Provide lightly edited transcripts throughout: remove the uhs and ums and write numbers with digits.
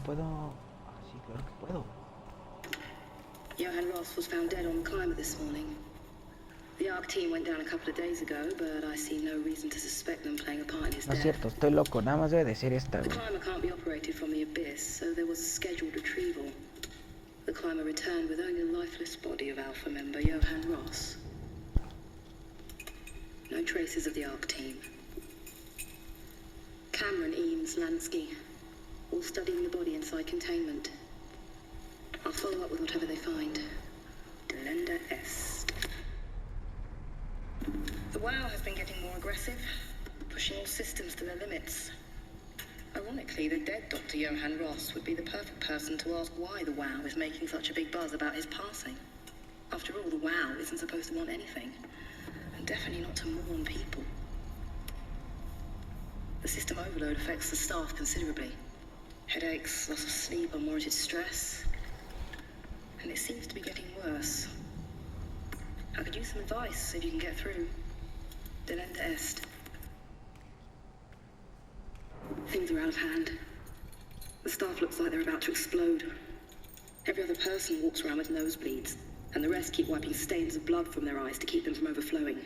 puedo. Ah, sí, claro que puedo. Johan Ross was found dead on the climber this morning. The ARC team went down a couple of days ago, but I see no reason to suspect them playing a part in his death. No es cierto, estoy loco, nada más debe de ser esta, The güey. climber can't be operated from the abyss, so there was a scheduled retrieval. The climber returned with only the lifeless body of Alpha member Johan Ross. No traces of the ARC team. Cameron, Eames, Lansky, all studying the body inside containment. I'll follow up with whatever they find. Delenda Est. The WoW has been getting more aggressive, pushing all systems to their limits. Ironically, the dead Dr. Johan Ross would be the perfect person to ask why the WoW is making such a big buzz about his passing. After all, the WoW isn't supposed to want anything, and definitely not to mourn people. The system overload affects the staff considerably. Headaches, loss of sleep, unwarranted stress. And it seems to be getting worse. I could use some advice if you can get through. Delenda Est. Things are out of hand. The staff looks like they're about to explode. Every other person walks around with nosebleeds, and the rest keep wiping stains of blood from their eyes to keep them from overflowing.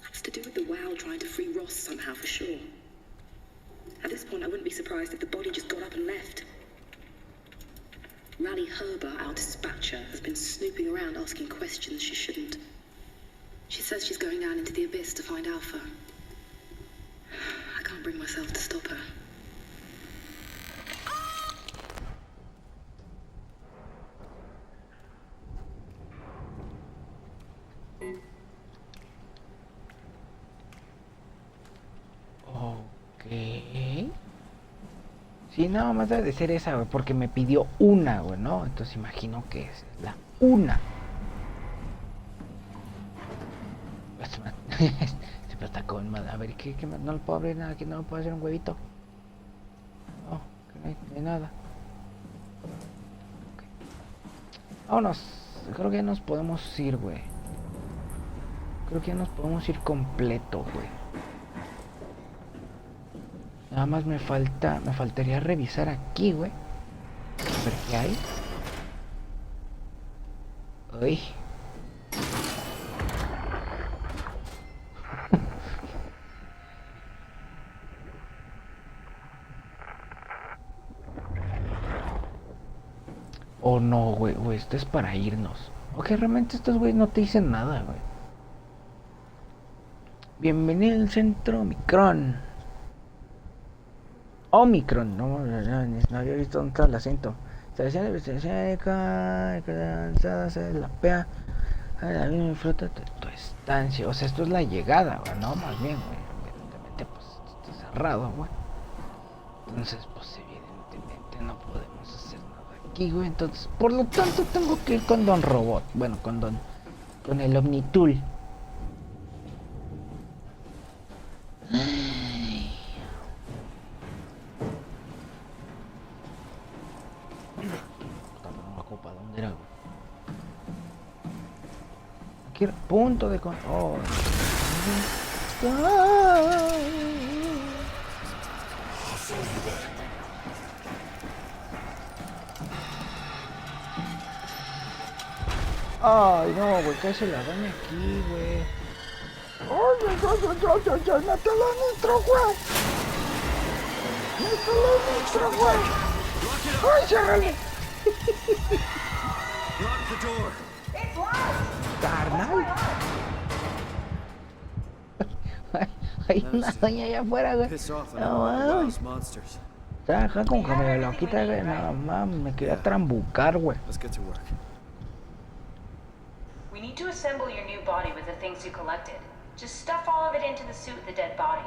It's to do with the WoW trying to free Ross somehow, for sure. At this point, I wouldn't be surprised if the body just got up and left. Rally Herber, our dispatcher, has been snooping around asking questions she shouldn't. She says she's going down into the abyss to find Alpha. I can't bring myself to stop her. Ok. Sí, nada más debe de ser esa, güey, porque me pidió una, güey, ¿no? Entonces imagino que es la una. Siempre está con madre. A ver, ¿qué más? No le puedo abrir nada aquí, no le puedo hacer un huevito. No, que no hay nada. Okay. Vámonos. Creo que ya nos podemos ir, güey. Creo que ya nos podemos ir completo, güey. Nada más me faltaría revisar aquí, güey. A ver qué hay. Uy. Oh no, güey, esto es para irnos. Ok, realmente estos güeyes no te dicen nada, güey. Bienvenido al centro Omicron. Omicron, no había visto dónde está el acento. Estación de investigación de la PEA. La misma disfruta de tu estancia. O sea, esto es la llegada, güey, no, más bien, güey. Evidentemente, pues, esto está cerrado, güey. Entonces, pues, evidentemente no podemos hacer nada aquí, güey. Entonces, por lo tanto, tengo que ir con Don Robot. Bueno, con el Omnitool. ¿Dónde era, güey? Aquí era punto de con... Oh. Ay, no, güey, que se la dan aquí, güey. Ay, ya, mételo nitro, güey. Mételo nitro, güey. Ay, ciérrale. Carnal. Hay una doña allá afuera, güey. No mames. Está acá como que me lo quita, güey. No mames, me quería trambucar, güey. We need to assemble your new body with the things you collected. Just stuff all of it into the suit with the dead body.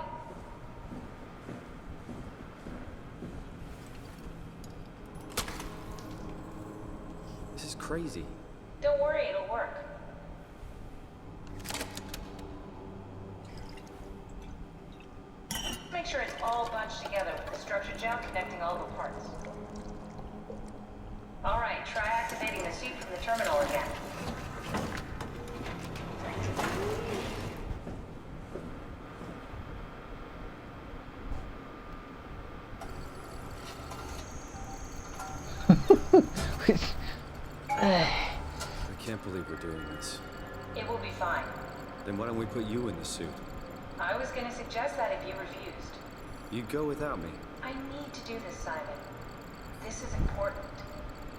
This is crazy. Don't worry, it'll work. Make sure it's all bunched together with the structure gel connecting all the parts. Alright, try activating the suit from the terminal again. I can't believe we're doing this. It will be fine. Then why don't we put you in the suit? I was gonna suggest that if you refused. You'd go without me. I need to do this, Simon. This is important.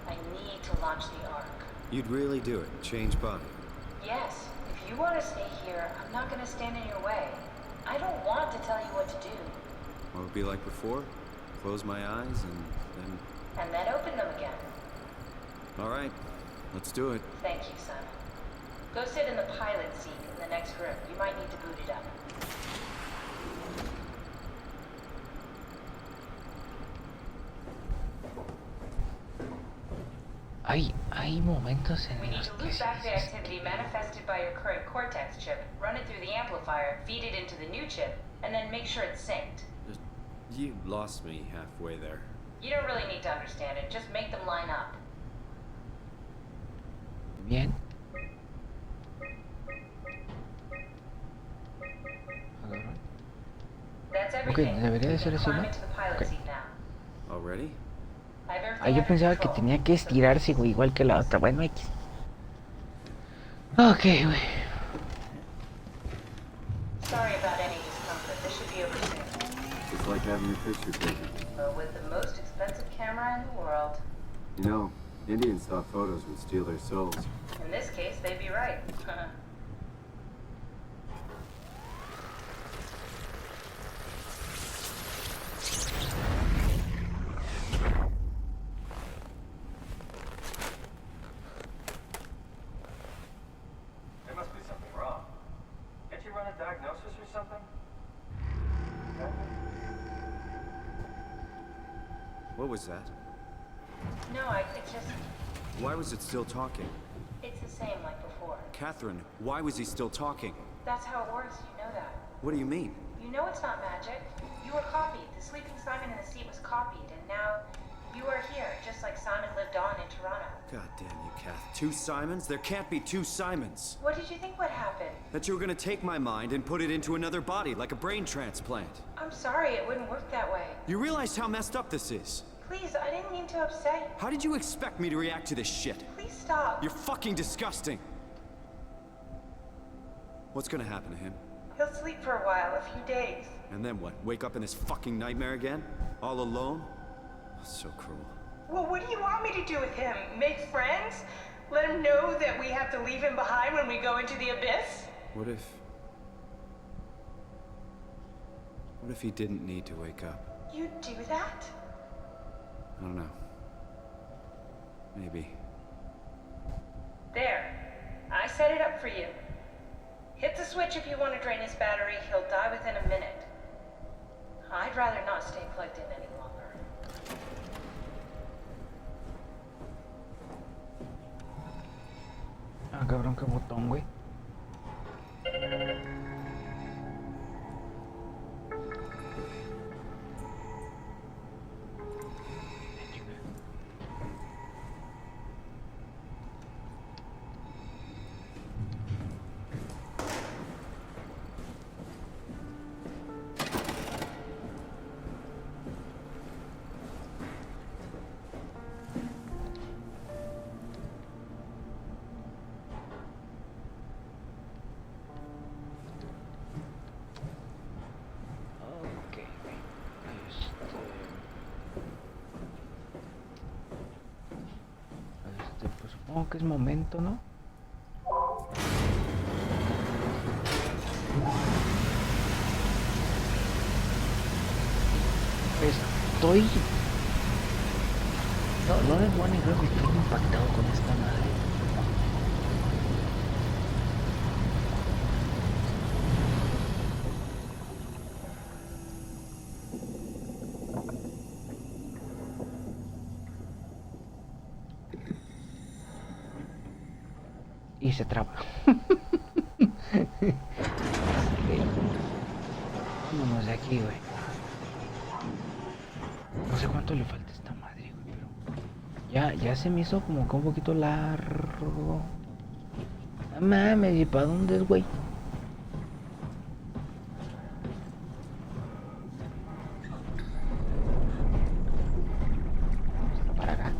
I need to launch the Ark. You'd really do it? Change body? Yes, if you want to stay here, I'm not gonna stand in your way. I don't want to tell you what to do. What would it be like before? Close my eyes and then... And then open them again. All right, let's do it. Thank you, Simon. Go sit in the pilot seat in the next room. You might need to boot it up. Hay momentos We en need los to que loop back the activity manifested by your current cortex chip, run it through the amplifier, feed it into the new chip, and then make sure it's synced. You lost me halfway there. You don't really need to understand it, just make them line up. bien. That's Ok, everything. debería de You ser can así, climb ¿no? into the pilot Ok. seat now. Already? I have everything Ah, yo under pensaba que control. tenía que estirarse, güey, igual que la otra. Bueno, X. Ok, güey. Sorry about any discomfort. This should be over soon. It's like having your picture taken. But with the most expensive camera in the world. You know, Indians thought photos would steal their souls. In this case, they'd be right. There must be something wrong. Can't you run a diagnosis or something? What was that? No, it's just... Why was it still talking? It's the same like before. Catherine, why was he still talking? That's how it works, you know that. What do you mean? You know it's not magic. You were copied. The sleeping Simon in the seat was copied, and now you are here, just like Simon lived on in Toronto. God damn you, Kath. Two Simons? There can't be two Simons. What did you think would happen? That you were gonna take my mind and put it into another body, like a brain transplant. I'm sorry, it wouldn't work that way. You realize how messed up this is? Please, I didn't mean to upset you. How did you expect me to react to this shit? Please stop. You're fucking disgusting. What's gonna happen to him? He'll sleep for a while, a few days. And then what? Wake up in this fucking nightmare again? All alone? So cruel. Well, what do you want me to do with him? Make friends? Let him know that we have to leave him behind when we go into the abyss? What if he didn't need to wake up? You'd do that? I don't know. Maybe. There. I set it up for you. Hit the switch if you want to drain his battery. He'll die within a minute. I'd rather not stay plugged in any longer. Ah, cabrón, qué botón, güey. Ok, güey. Pues supongo que es momento, ¿no? Estoy... No les voy a negar que estoy impactado con esta madre. Y se traba. Vámonos de aquí, güey. No sé cuánto le falta a esta madre, güey, pero ya se me hizo como que un poquito largo. No mames, ¿y para dónde es, güey? Para acá.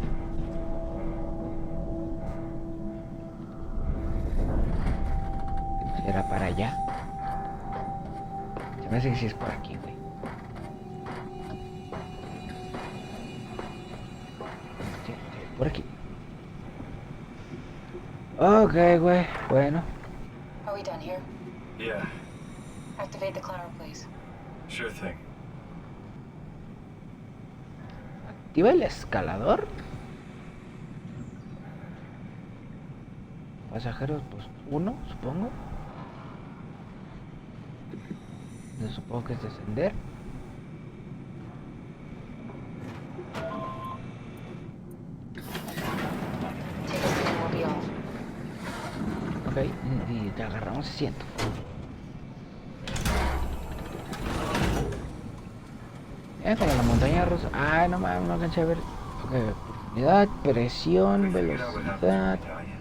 allá. Se me hace que sí es por aquí, güey. Sí, por aquí. Ok, güey. Bueno. Are we done here? Yeah, Activate the climber, please. sure thing. ¿Activa el escalador? Pasajeros, pues 1, supongo. Yo supongo que es descender. Take a seat and we'll be off. Ok, y te agarramos asiento. Como la montaña rusa. Ah, no mames, no alcancé a ver. Ok, profundidad, presión, We figured out what happened to velocidad. me, don't you?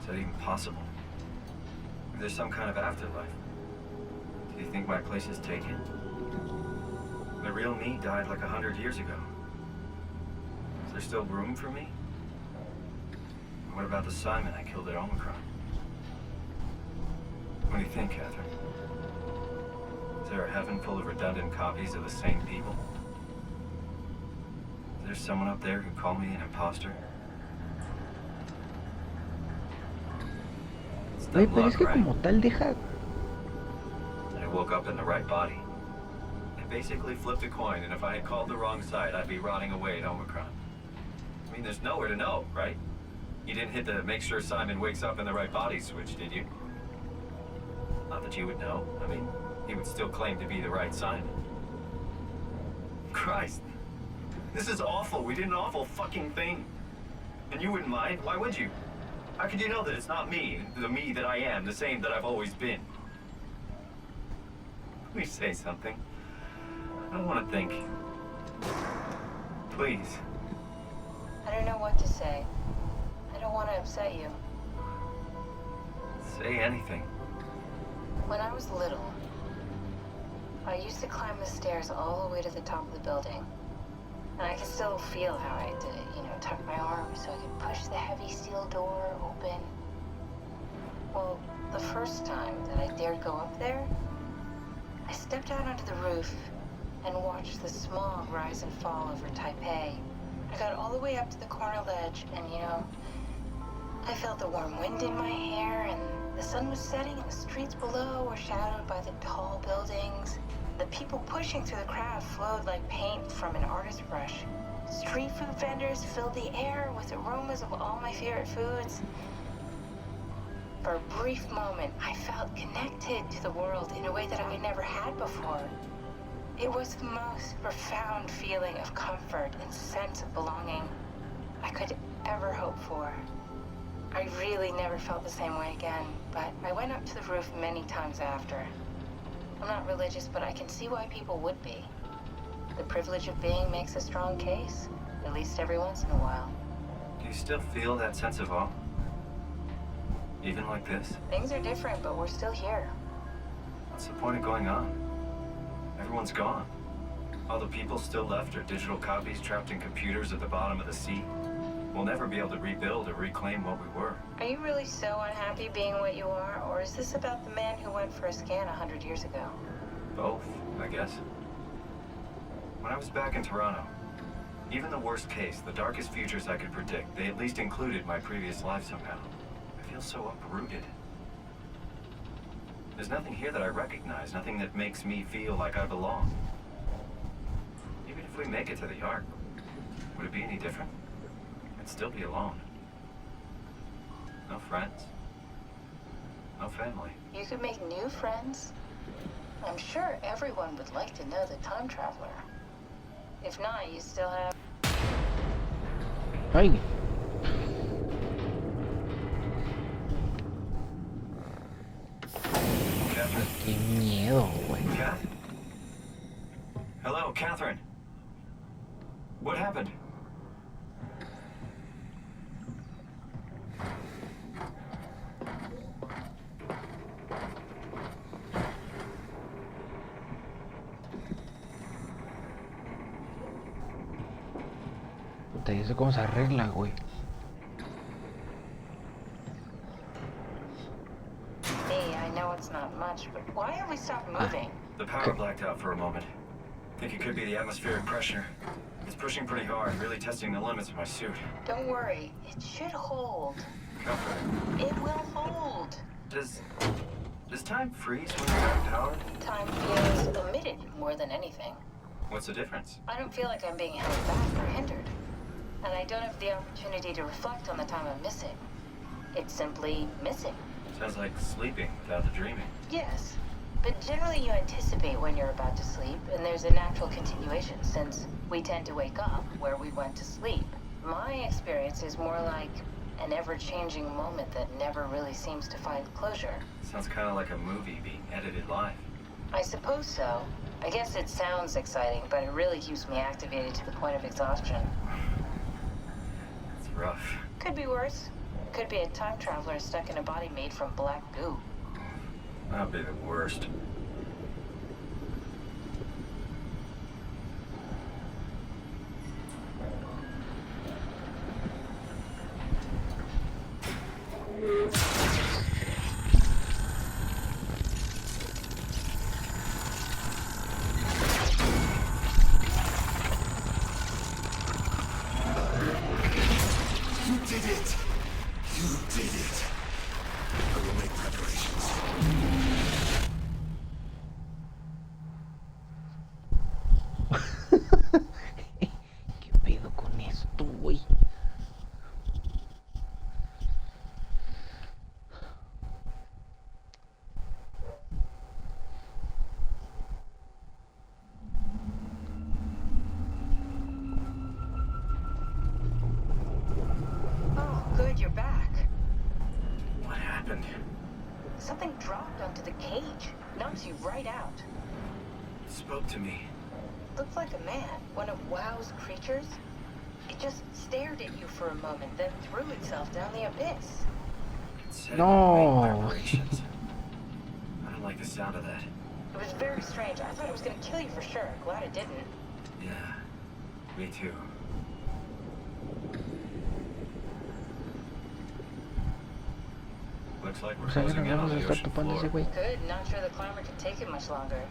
Is that even possible? If there's some kind of afterlife, do you think my place is taken? The real me died like 100 years ago. Is there still room for me? What about the Simon I killed at Omicron? What do you think, Catherine? Is there a heaven full of redundant copies of the same people? Is there someone up there who called me an imposter? It's the Oye, pero es luck, que right? como tal deja. I woke up in the right body. I basically flipped a coin, and if I had called the wrong side, I'd be rotting away at Omicron. I mean, there's nowhere to know, right? You didn't hit the make sure Simon wakes up in the right body switch, did you? Not that you would know. I mean, he would still claim to be the right Simon. Christ. This is awful. We did an awful fucking thing. And you wouldn't mind? Why would you? How could you know that it's not me, the me that I am, the same that I've always been? Please say something. I don't want to think. Please. I don't know what to say. I don't want to upset you. Say anything. When I was little, I used to climb the stairs all the way to the top of the building. And I can still feel how I did it, you know, tuck my arm so I could push the heavy steel door open. Well, the first time that I dared go up there, I stepped out onto the roof and watched the smog rise and fall over Taipei. I got all the way up to the corner ledge and, you know, I felt the warm wind in my hair and the sun was setting and the streets below were shadowed by the tall buildings. The people pushing through the crowd flowed like paint from an artist's brush. Street food vendors filled the air with aromas of all my favorite foods. For a brief moment, I felt connected to the world in a way that I never had before. It was the most profound feeling of comfort and sense of belonging I could ever hope for. I really never felt the same way again, but I went up to the roof many times after. I'm not religious, but I can see why people would be. The privilege of being makes a strong case, at least every once in a while. Do you still feel that sense of awe? Even like this? Things are different, but we're still here. What's the point of going on? Everyone's gone. All the people still left are digital copies trapped in computers at the bottom of the sea. We'll never be able to rebuild or reclaim what we were. Are you really so unhappy being what you are, or is this about the man who went for a scan 100 years ago? Both, I guess. When I was back in Toronto, even the worst case, the darkest futures I could predict, they at least included my previous life somehow. I feel so uprooted. There's nothing here that I recognize, nothing that makes me feel like I belong. Even if we make it to the Ark, would it be any different? I'd still be alone. No friends. No family. You could make new friends. I'm sure everyone would like to know the time traveler. If not, you still have... Ay, Catherine? qué miedo, güey. Kath? Hello, Catherine. What happened? Puta, ¿y eso cómo se arregla, güey? Me, I Why have we stopped moving? The power blacked out for a moment. Think it could be the atmospheric pressure. It's pushing pretty hard, really testing the limits of my suit. Don't worry, it should hold. Comfort. It will hold. Does time freeze when you're out of power? Time feels omitted more than anything. What's the difference? I don't feel like I'm being held back or hindered. And I don't have the opportunity to reflect on the time I'm missing. It's simply missing. Sounds like sleeping without the dreaming. Yes, but generally you anticipate when you're about to sleep, and there's a natural continuation since we tend to wake up where we went to sleep. My experience is more like an ever-changing moment that never really seems to find closure. Sounds kind of like a movie being edited live. I suppose so. I guess it sounds exciting, but it really keeps me activated to the point of exhaustion. It's rough. Could be worse. Could be a time traveler stuck in a body made from black goo. That'd be the worst. ¿Qué pedo con esto, güey? Oh, good, you're back. What happened? Something dropped onto the cage. Knocks you right out. It spoke to me. Looked like a man, one of WoW's creatures. It just stared at you for a moment, then threw itself down the abyss. It said No. night vibrations. I don't like the sound of that. It was very strange. I thought it was gonna kill you for sure. Glad it didn't. Yeah, me too. Looks like we're O sea, ya closing nos in on vamos a the estar ocean topando ese floor. güey. Good, not sure the climber can take it much longer.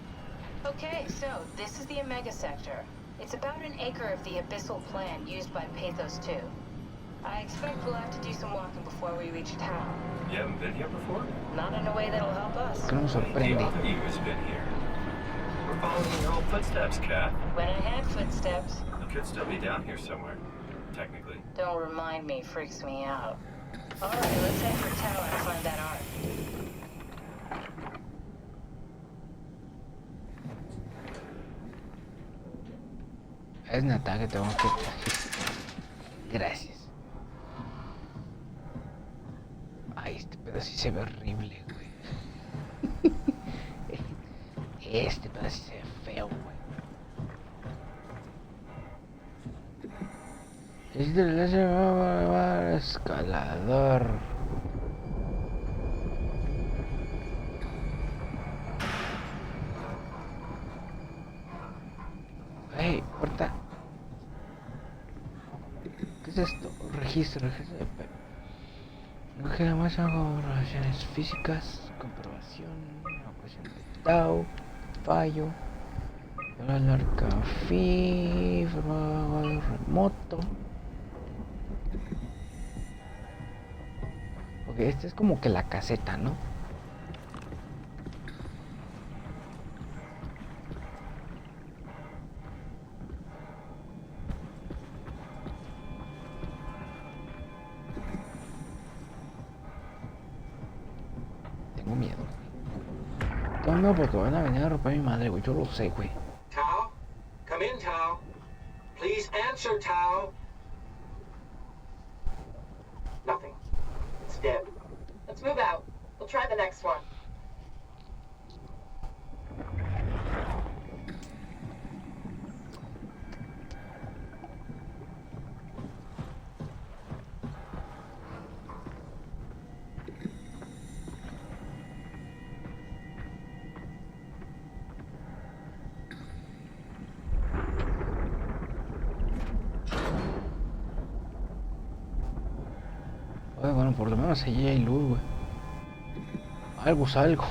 Okay, so this is the Omega Sector. It's about an acre of the abyssal plan used by Pathos 2. I expect we'll have to do some walking before we reach town. You haven't been here before? Not in a way that'll help us. ¿Qué nos The sorprende? other you has been here. We're following your old footsteps, Kat. When I had footsteps, You could still be down here somewhere, technically. don't remind me, freaks me out. Alright, let's head for tower and find that art. Es neta que tengo que... Gracias. Ay, este pedo sí se ve horrible, güey. Este pedo sí se ve feo, güey. Este el escalador. Hey, ahorita. ¿Qué es esto? Registro de no queda más hago relaciones físicas, comprobación, ecuación de Tau, fallo, el arcafí, formado remoto. Ok, esta es como que la caseta, ¿no? Tengo miedo, güey. Tengo miedo porque van a venir a romper a mi madre, güey. Yo lo sé, güey. Tao? Come in, Tao. Please answer, Tao. Nothing. It's dead. Let's move out. We'll try the next one. Oye, bueno, por lo menos allí hay luz, güey. Algo es algo.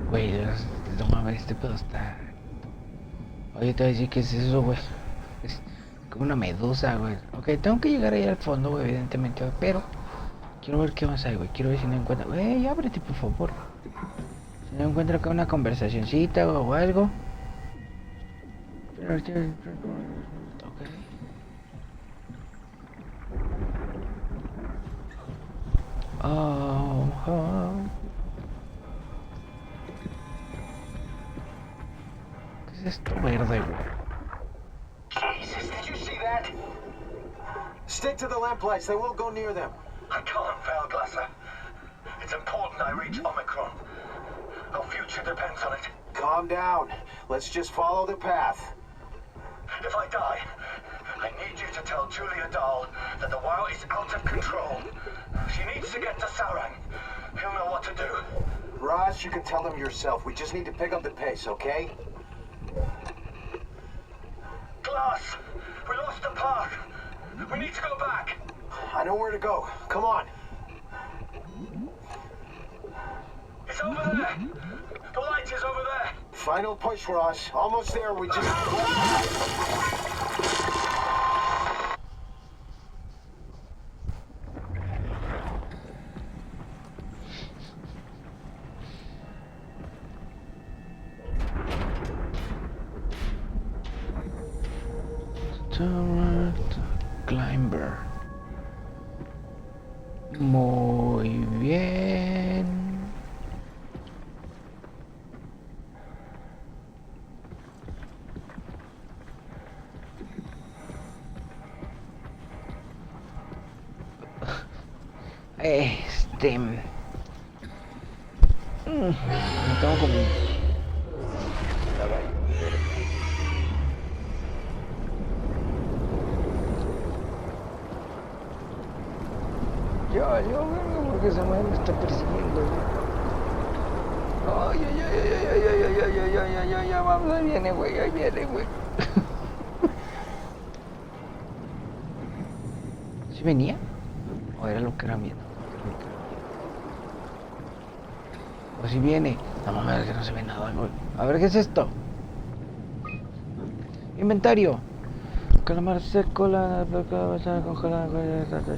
Güey, no mames, este pedo está... Oye, te voy a decir que es eso, güey. Es como una medusa, güey. Ok, tengo que llegar ahí al fondo, güey, evidentemente, güey, pero... Quiero ver qué más hay, güey. Quiero ver si no encuentro... Güey, ábrete, por favor. Si no encuentro acá una conversacioncita o algo. Ok. Oh. ¿Qué es esto verde, güey? Jesus, did you see that? Stick to the lamplights. They won't go near them. I can't, Valglasser. It's important I reach Omicron. Our future depends on it. Calm down. Let's just follow the path. If I die, I need you to tell Julia Dahl that the WoW is out of control. She needs to get to Sarang. He'll know what to do. Ross, you can tell them yourself. We just need to pick up the pace, okay? Glass! We lost the path! We need to go back! I know where to go. Come on. It's over there! The light is over there! Final push, Ross. Almost there. We just... Climber. Muy bien. Me tengo como... Yo, porque esa madre me está persiguiendo. Ay, vamos, ahí viene, güey. ¿Sí venía? ¿O era lo que era miedo? O si viene. No mames, que no se ve nada, güey. A ver, ¿qué es esto? Inventario. Calamar seco, la pesada congelada,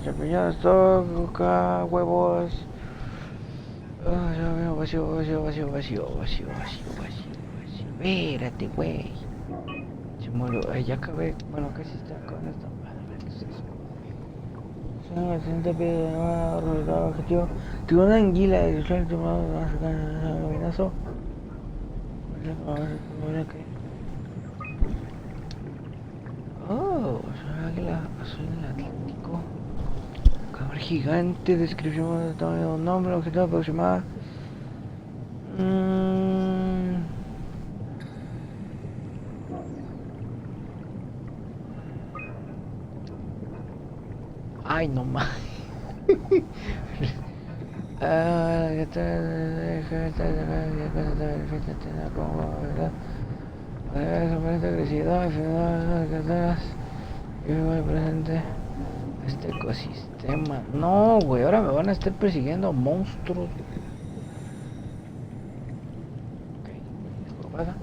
champiñones, coca, huevos. Vacío. Espérate, güey. Se murió. Ya acabé. Bueno, casi está con esto. ¿Qué es eso? Objetivo. Tuvo una anguila de usuario tomado amenazo. Oh, águila azul en el Atlántico. Calamar gigante, descripción de tamaño, nombre, objetivo aproximado. Ay, no más. Presente este ecosistema. No, güey, ahora me van a estar persiguiendo monstruos. Ok, baja.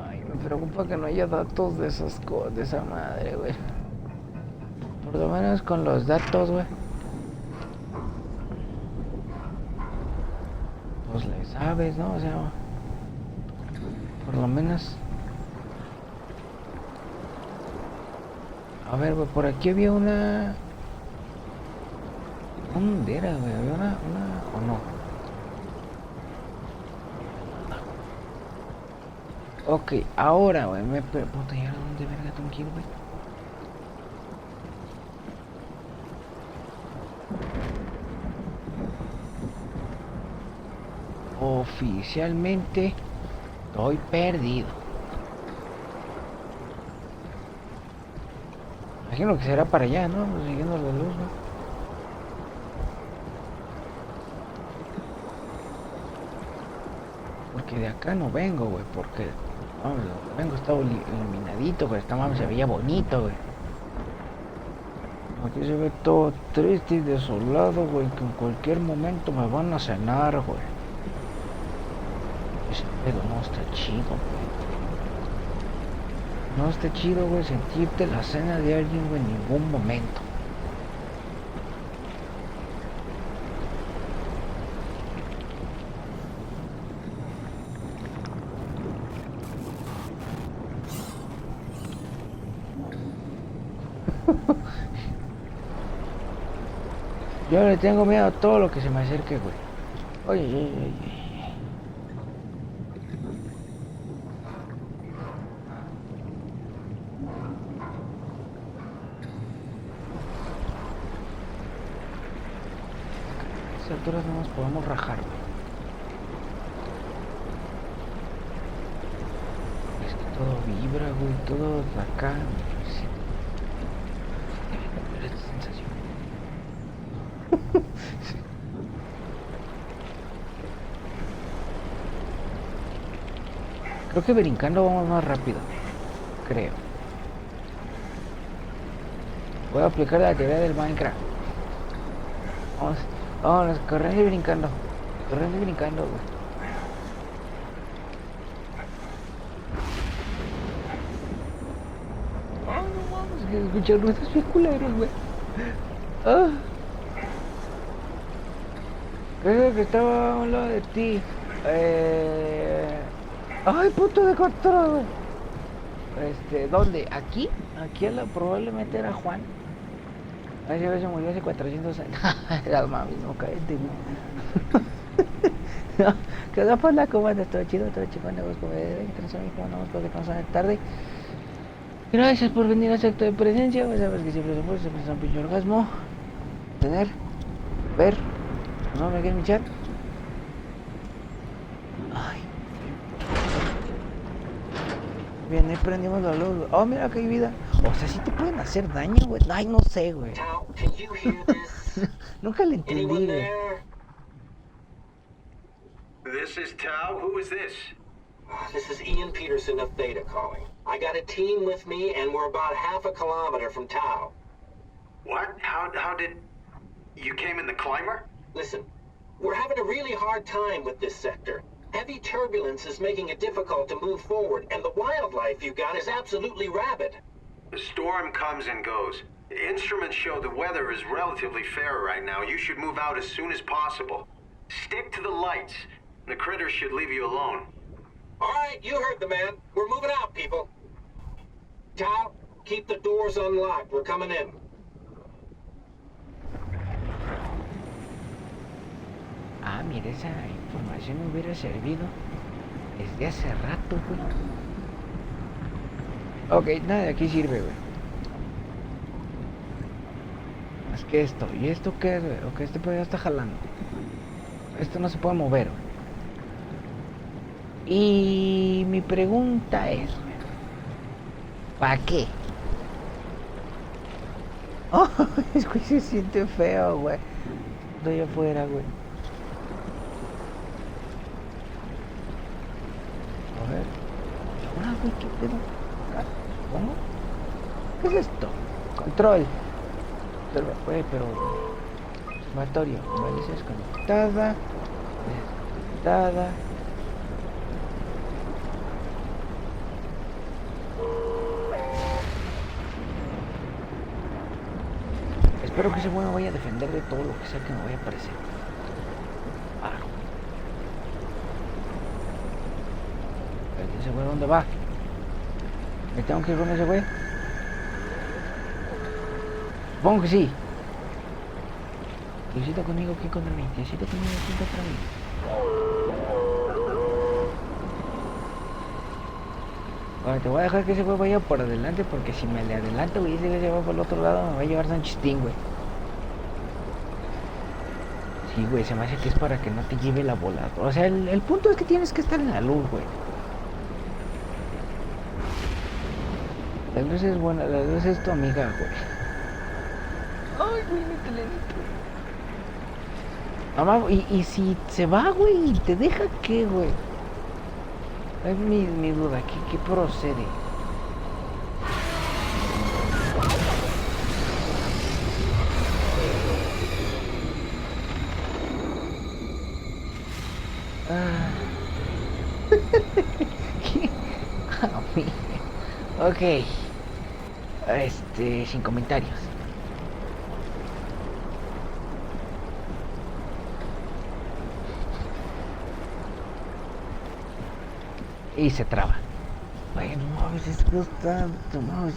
Ay, me preocupa que no haya datos de esas cosas, de esa madre, güey. Por lo menos con los datos, güey. Pues le sabes, ¿no? O sea, por lo menos. A ver, güey, por aquí había una... ¿Dónde era, güey? ¿Había una o no? Ok, ahora, güey, puta, ¿y ahora dónde verga tengo que ir, güey? Oficialmente estoy perdido. Imagino que será para allá, ¿no? Pues siguiendo la luz, ¿no? Porque de acá no vengo, güey, porque... Vamos, vengo, estaba iluminadito, pero esta mamá se veía bonito, güey. Aquí se ve todo triste y desolado, güey, que en cualquier momento me van a cenar, güey. Ese pedo no está chido, güey. No está chido, güey, sentirte la cena de alguien, güey, en ningún momento. Yo le tengo miedo a todo lo que se me acerque, güey. Oye, oye, oye. A estas alturas no nos podemos rajar, güey. Es que todo vibra, güey, todo acá. Sí. Esta sensación. Sí. Creo que brincando vamos más rápido. Creo. Voy a aplicar la teoría del Minecraft. Vamos, corriendo y brincando. Corriendo y brincando, güey. No vamos a escuchar nuestros piculeros, güey. Creo que estaba a un lado de ti. Ay, punto de control, güey. ¿Dónde? ¿Aquí? Aquí probablemente era Juan. A ese se murió hace 400 años. Era mami, no cállate, güey. Quedó por la comanda, todo chido, todo chico, andamos como de 3 años, como andamos porque nos sale tarde. Gracias por venir a ese acto de presencia. Sabes que siempre es un pinche orgasmo. Tener, ver, no me quede mi chat. Ay. Bien, ahí prendimos la luz. Oh, mira que hay vida. O sea, sí te pueden hacer daño, güey. Ay, no sé, güey. Nunca le entendí, güey. This is Tao. Who is this? This is Ian Peterson of Theta calling. I got a team with me, and we're about half a kilometer from Tao. What? How did... You came in the climber? Listen, we're having a really hard time with this sector. Heavy turbulence is making it difficult to move forward, and the wildlife you got is absolutely rabid. The storm comes and goes. Instruments show the weather is relatively fair right now. You should move out as soon as possible. Stick to the lights. The critters should leave you alone. All right, you heard the man. We're moving out, people. Tao, keep the doors unlocked. We're coming in. Ah, mira, esa información me hubiera servido desde hace rato, güey. Ok, nada de aquí sirve, güey. Más que esto. ¿Y esto qué es, güey? Ok, este pues ya está jalando. Esto no se puede mover, güey. Y mi pregunta es, güey, ¿para qué? Oh, es que se siente feo, güey. Estoy afuera, güey. A ver. Ahora, güey, ¿qué pedo? ¿Cómo? ¿Qué es esto? Control. Güey, pero... Observatorio. Vale, es desconectada. Desconectada. Espero que ese güey me vaya a defender de todo lo que sea que me vaya a aparecer. ¿Ese güey dónde va? ¿Me tengo que ir con ese güey? Supongo que sí. Diosito conmigo, ¿quién contra mí? Diosito conmigo, ¿quién contra mí? Bueno, te voy a dejar que ese güey vaya por adelante, porque si me le adelanto, güey, ese güey se va por el otro lado, me va a llevar San Chistín, güey. Sí, güey, se me hace que es para que no te lleve la volada. O sea, el punto es que tienes que estar en la luz, güey. La luz es buena, la luz es tu amiga, güey. Ay, güey, métele nitro. Mamá, y si se va, güey, y te deja, ¿qué, güey? Es mi duda, ¿qué procede? Ah. Ok. Sin comentarios. Y se traba. Güey, no mames, esto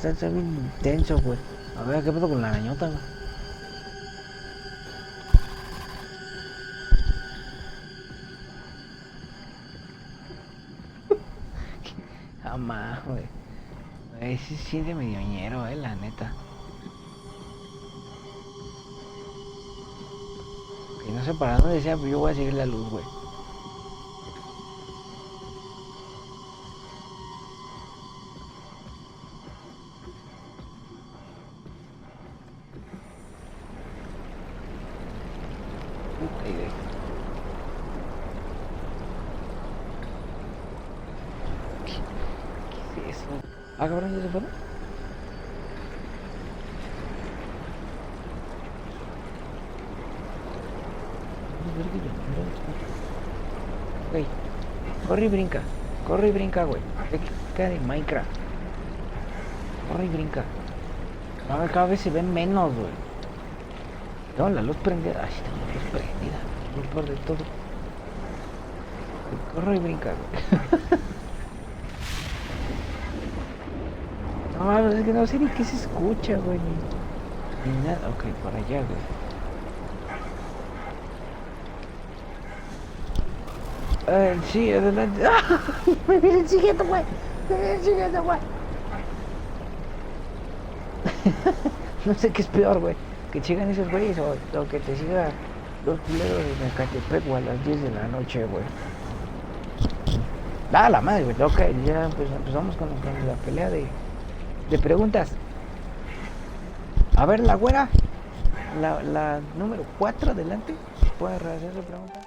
está bien intenso, güey. A ver, ¿qué pedo con la arañota, güey? Jamás, güey. Sí se siente medio ñero, la neta. Y no sé para dónde sea, pero yo voy a seguir la luz, güey. Puta idea. ¿Qué es eso? Ah, cabrón, ¿ya se fueron? Güey, corre y brinca, güey. Técnica de Minecraft. Corre y brinca. No, cada vez se ven menos, güey. No, la luz prendida. Ay, tengo la luz prendida. Lo peor de todo. Corre y brinca, güey. No, es que no sé ni qué se escucha, güey. Ni nada. Ok, para allá, güey. Sí, adelante. ¡Ah! Me vienen siguiendo, güey. No sé qué es peor, güey. Que sigan esos güeyes o que te siga los culeros de Ecatepec, güey, a las 10 de la noche, güey. Ah, la madre, güey. Ok, ya pues, empezamos con la pelea de preguntas. A ver, la güera. La número 4 adelante. ¿Puede hacer su pregunta?